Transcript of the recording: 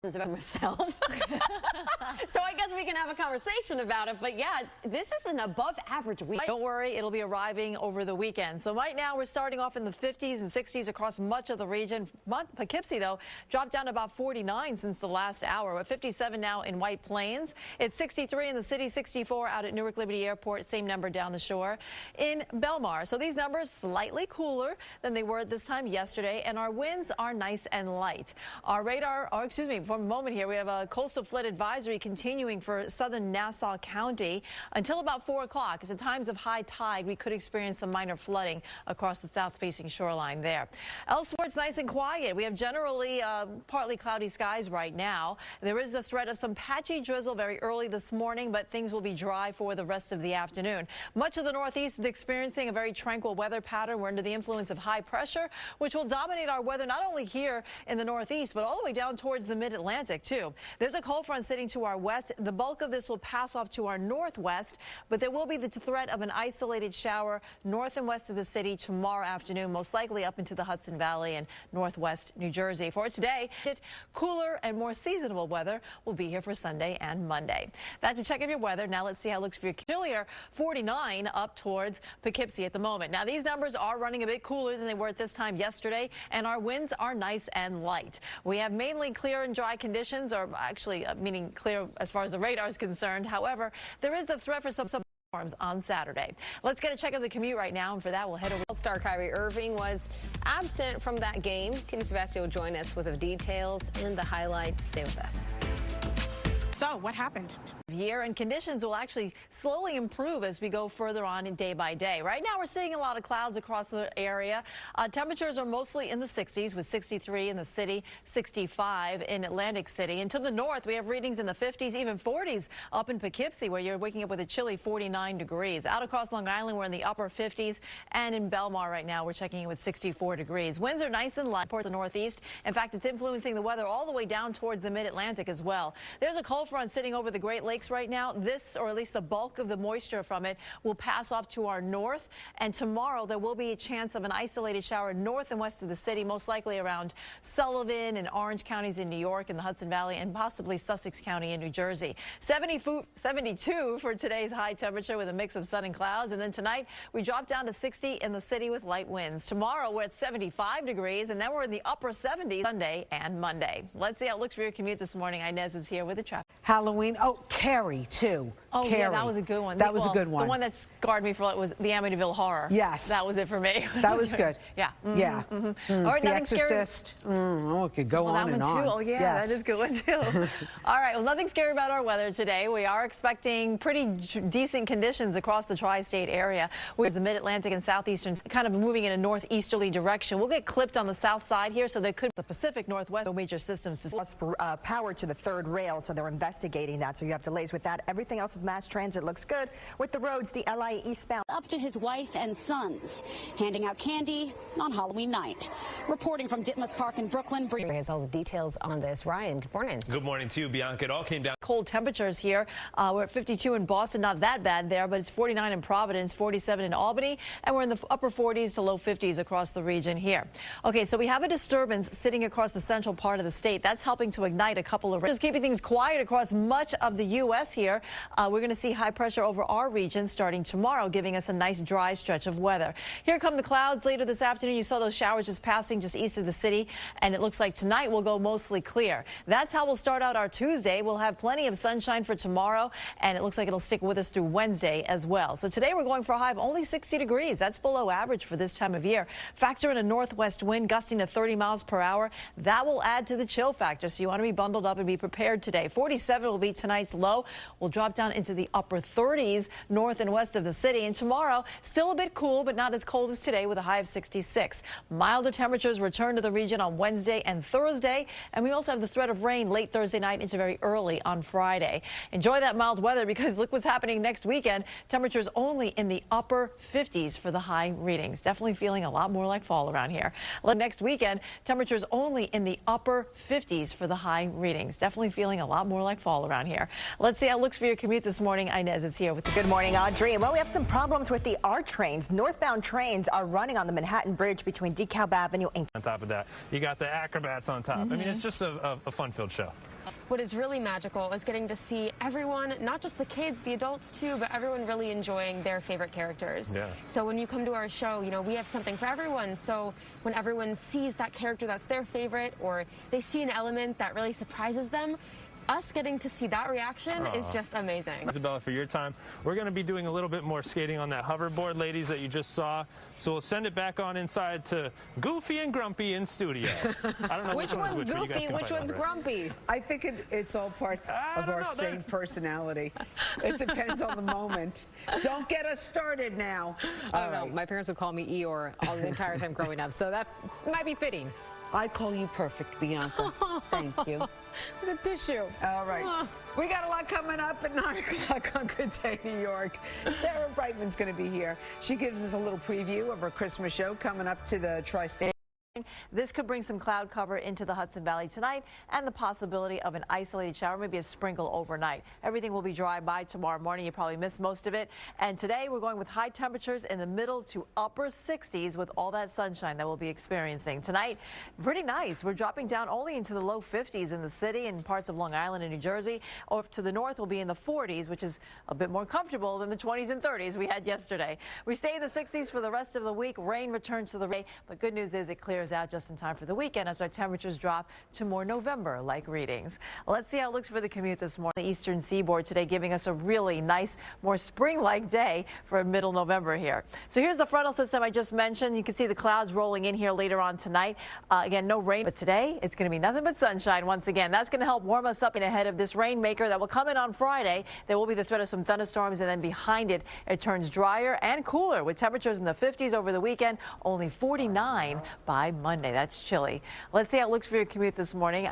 about myself. So I guess we can have a conversation about it. But yeah, this is an above average week. Don't worry, it'll be arriving over the weekend. So right now we're starting off in the 50s and 60s across much of the region. Poughkeepsie, though, dropped down to about 49 since the last hour. We're 57 now in White Plains. It's 63 in the city, 64 out at Newark Liberty Airport, same number down the shore in Belmar. So these numbers slightly cooler than they were at this time yesterday, and our winds are nice and light. Our radar, for a moment here, we have a coastal flood advisory continuing for southern Nassau County until about 4 o'clock. As at times of high tide, we could experience some minor flooding across the south-facing shoreline there. Elsewhere, it's nice and quiet. We have generally partly cloudy skies right now. There is the threat of some patchy drizzle very early this morning, but things will be dry for the rest of the afternoon. Much of the Northeast is experiencing a very tranquil weather pattern. We're under the influence of high pressure, which will dominate our weather not only here in the Northeast, but all the way down towards the Mid-Atlantic, too. There's a cold front sitting to our west. The bulk of this will pass off to our northwest, but there will be the threat of an isolated shower north and west of the city tomorrow afternoon, most likely up into the Hudson Valley and northwest New Jersey. For today, cooler and more seasonable weather will be here for Sunday and Monday. That's a check of your weather. Now let's see how it looks for your chillier 49 up towards Poughkeepsie at the moment. Now these numbers are running a bit cooler than they were at this time yesterday, and our winds are nice and light. We have mainly clear and dry conditions, or actually meaning clear as far as the radar is concerned. However, there is the threat for some storms on Saturday. Let's get a check of the commute right now, and for that we'll head over. Star Kyrie Irving was absent from that game. Tina Sebastian will join us with the details and the highlights. Stay with us. So what happened? Year and conditions will actually slowly improve as we go further on in day by day. Right now we're seeing a lot of clouds across the area. Temperatures are mostly in the 60s with 63 in the city, 65 in Atlantic City. And to the north we have readings in the 50s, even 40s up in Poughkeepsie, where you're waking up with a chilly 49 degrees. Out across Long Island we're in the upper 50s, and in Belmar right now we're checking in with 64 degrees. Winds are nice and light toward the northeast. In fact, it's influencing the weather all the way down towards the Mid-Atlantic as well. There's a cold front sitting over the Great Lakes right now. This, or at least the bulk of the moisture from it, will pass off to our north, and tomorrow there will be a chance of an isolated shower north and west of the city, most likely around Sullivan and Orange counties in New York and the Hudson Valley, and possibly Sussex County in New Jersey. 72 for today's high temperature with a mix of sun and clouds, and then tonight we drop down to 60 in the city with light winds. Tomorrow we're at 75 degrees, and then we're in the upper 70s Sunday and Monday. Let's see how it looks for your commute this morning. Inez is here with the traffic. Halloween. Oh, Carrie, too. Oh, Carrie. yeah, that was a good one. That was a good one. The one that scarred me for it was the Amityville Horror. Yes. That was it for me. That was good. Yeah. Yeah. All right, The nothing Exorcist. Oh, it could go well, on that and one on. too. Oh, yeah, yes. that is a good one, too. All right, well, nothing scary about our weather today. We are expecting pretty decent conditions across the tri-state area, with the mid-Atlantic and southeastern kind of moving in a northeasterly direction. We'll get clipped on the south side here, so there could be the Pacific Northwest major systems. Lost power to the third rail, so they're investigating that. So you have delays with that. Everything else with mass transit looks good. With the roads, the LA eastbound. Up to his wife and sons, handing out candy on Halloween night. Reporting from Ditmas Park in Brooklyn. Has all the details on this. Ryan, good morning. Good morning to you, Bianca. It all came down. Cold temperatures here. We're at 52 in Boston, not that bad there, but it's 49 in Providence, 47 in Albany, and we're in the upper 40s to low 50s across the region here. Okay, so we have a disturbance sitting across the central part of the state. That's helping to ignite a couple of just keeping things quiet across much of the U.S. here. We're going to see high pressure over our region starting tomorrow, giving us a nice dry stretch of weather. Here come the clouds later this afternoon. You saw those showers just passing just east of the city, and it looks like tonight will go mostly clear. That's how we'll start out our Tuesday. We'll have plenty of sunshine for tomorrow, and it looks like it'll stick with us through Wednesday as well. So today we're going for a high of only 60 degrees. That's below average for this time of year. Factor in a northwest wind gusting to 30 miles per hour. That will add to the chill factor, so you want to be bundled up and be prepared today. 47 will be tonight's low. We'll drop down into the upper 30s north and west of the city, and tomorrow still a bit cool, but not as cold as today, with a high of 66. Milder temperatures return to the region on Wednesday and Thursday, and we also have the threat of rain late Thursday night into very early on Friday. Enjoy that mild weather, because look what's happening next weekend. Temperatures only in the upper 50s for the high readings. Definitely feeling a lot more like fall around here. Next weekend, temperatures only in the upper 50s for the high readings. Definitely feeling a lot more like fall around here. Let's see how it looks for your commute this morning. Inez is here with the Good morning, Audrey. Well, we have some problems with the R trains. Northbound trains are running on the Manhattan Bridge between DeKalb Avenue and... On top of that, you got the acrobats on top. I mean, it's just a fun-filled show. what is really magical is getting to see everyone, not just the kids, the adults too, but everyone really enjoying their favorite characters. Yeah. So when you come to our show, you know, we have something for everyone. So when everyone sees that character that's their favorite, or they see an element that really surprises them, us getting to see that reaction is just amazing. Isabella, for your time, we're going to be doing a little bit more skating on that hoverboard, ladies, that you just saw. So we'll send it back on inside to Goofy and Grumpy in studio. I don't know Which one's Goofy, which one's Grumpy? I think it's all parts of our same personality. It depends on the moment. Don't get us started now. I don't know. My parents would call me Eeyore all the entire time growing up, so that might be fitting. I call you perfect, Bianca. Thank you. It's a tissue. All right. We got a lot coming up at 9 o'clock on Good Day New York. Sarah Brightman's going to be here. She gives us a little preview of her Christmas show coming up to the Tri-State. This could bring some cloud cover into the Hudson Valley tonight and the possibility of an isolated shower, maybe a sprinkle overnight. Everything will be dry by tomorrow morning. You probably missed most of it. And today we're going with high temperatures in the middle to upper 60s with all that sunshine that we'll be experiencing. Tonight, pretty nice. We're dropping down only into the low 50s in the city and parts of Long Island and New Jersey. Or to the north, we'll be in the 40s, which is a bit more comfortable than the 20s and 30s we had yesterday. We stay in the 60s for the rest of the week. Rain returns to the day, but good news is it clears out just in time for the weekend as our temperatures drop to more November-like readings. Let's see how it looks for the commute this morning. The eastern seaboard today giving us a really nice, more spring-like day for middle November here. So here's the frontal system I just mentioned. You can see the clouds rolling in here later on tonight. Again, no rain, but today it's going to be nothing but sunshine once again. That's going to help warm us up in ahead of this rainmaker that will come in on Friday. There will be the threat of some thunderstorms, and then behind it, it turns drier and cooler with temperatures in the 50s over the weekend, only 49 by Monday. That's chilly. Let's see how it looks for your commute this morning.